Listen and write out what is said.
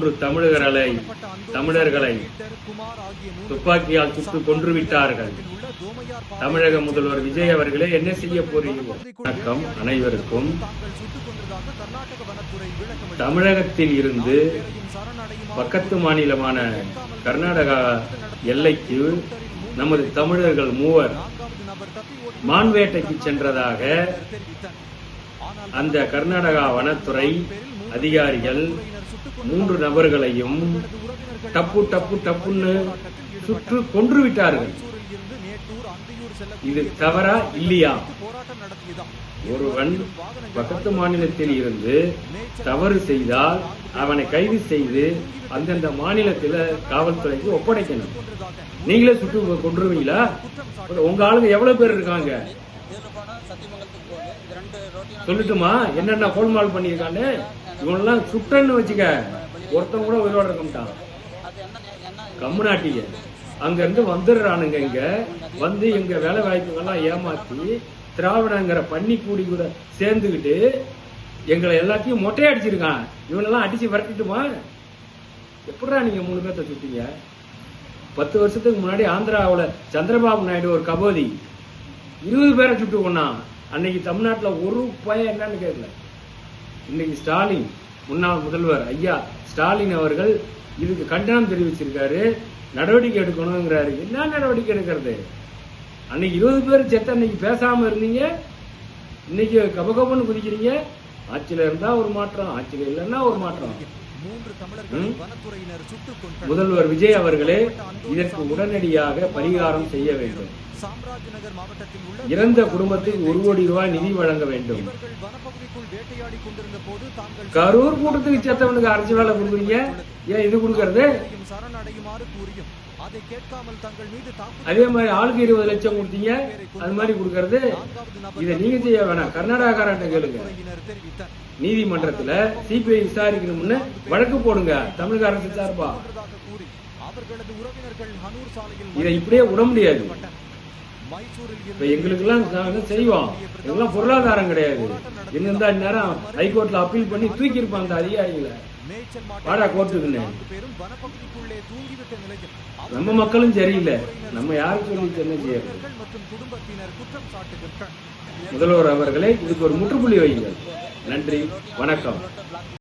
3 தமிழர்களை துப்பாக்கியால் சுட்டு கொன்றுவிட்டார்கள். தமிழக முதல்வர் விஜய் அவர்களே என்ன செய்ய போறீர்கள்? வணக்கம் அனைவருக்கும். தமிழகத்தில் இருந்து பக்கத்து மாநிலமான கர்நாடகா எல்லைக்கு நமது தமிழர்கள் 3 மான்வேட்டைக்கு சென்றதாக அந்த கர்நாடகா வனத்துறை அதிகாரிகள் 3 நபர்களையும் டப்புன்னு சுட்டு கொன்று விட்டார்கள். இது தவறா இல்லையா? ஒருவன் பக்கத்து மாநிலத்தில் இருந்து தவறு செய்தால் அவனை கைது செய்து அந்தந்த மாநிலத்தில் காவல்துறைக்கு ஒப்படைக்கணும். நீங்களே சுட்டு கொன்றுவீங்களா? உங்க ஆளுங்க எவ்வளவு பேர் இருக்காங்க சொல்லட்டுமா? என்னென்ன கோல்மால் பண்ணிருக்கான்னு. இவனெல்லாம் சுட்டன்னு வச்சுக்க, ஒருத்தன் கூட உயிரோட இருக்க மாட்டான். கம்முனாட்டிங்க அங்க இருந்து வந்துடுறானுங்க. இங்க வந்து எங்க வேலை வாய்ப்புகள்லாம் ஏமாத்தி திராவிடங்கிற பன்னிக்கூடி கூட சேர்ந்துகிட்டு எங்களை எல்லாத்தையும் மொட்டையை அடிச்சிருக்கான். இவனெல்லாம் அடிச்சு விரட்டிட்டுமா? எப்படா நீங்க 3 பேர்த்த சுட்டீங்க? 10 வருஷத்துக்கு முன்னாடி ஆந்திராவில் சந்திரபாபு நாயுடு ஒரு கபோதி 20 பேரை சுட்டு கொண்டான். அன்னைக்கு தமிழ்நாட்டில் ஒரு பயம் என்னன்னு கேட்கல. இன்னைக்கு ஸ்டாலின், முன்னாள் முதல்வர் ஐயா ஸ்டாலின் அவர்கள் இதுக்கு கண்டனம் தெரிவிச்சிருக்காரு. நடவடிக்கை எடுக்கணுங்கிறாரு. என்ன நடவடிக்கை எடுக்கிறது? அன்னைக்கு 20 பேர் செத்த அன்னைக்கு பேசாம இருந்தீங்க, இன்னைக்கு கபகபன்னு குதிக்கிறீங்க. ஆட்சியில இருந்தா ஒரு மாற்றம், ஆட்சியில இல்லைன்னா ஒரு மாற்றம். முதல்வர் விஜய் அவர்களே இதற்கு உடனடியாக பரிகாரம் செய்ய வேண்டும். இறந்த குடும்பத்துக்கு 1 கோடி ரூபாய் நிதி வழங்க வேண்டும். கரூர் கூட்டத்துக்கு சேர்த்தவனுக்கு அரசு வேலை கொடுக்குறீங்க, ஏன் இது கொடுக்கறது? அதே மாதிரி ஆளுக்கு 20 லட்சம் கொடுத்தீங்க, அது மாதிரி கொடுக்கறது. இதை நீங்க செய்ய வேணாம், கர்நாடகாரன் கேளுங்க. நீதிமன்றத்துல சிபிஐ விசாரிக்கணும்னு வழக்கு போடுங்க தமிழக அரசு சார்பா. இதை இப்படியே விட முடியாது. எங்களுக்கு எல்லாம் செய்வோம், எல்லாம் பொருளாதாரம் கிடையாது. என்னந்தா நேரம் ஹைகோர்ட்ல அப்பீல் பண்ணி தூக்கி இருப்பாங்க அதிகாரிகளை. பாடா கோர்ட்டுக்குன்னு. நம்ம மக்களும் சரியில்லை, நம்ம யாருக்கு சொல்லி என்ன செய்யறது? முதல்வர் அவர்களே இதுக்கு ஒரு முற்றுப்புள்ளி வையுங்கள். நன்றி, வணக்கம்.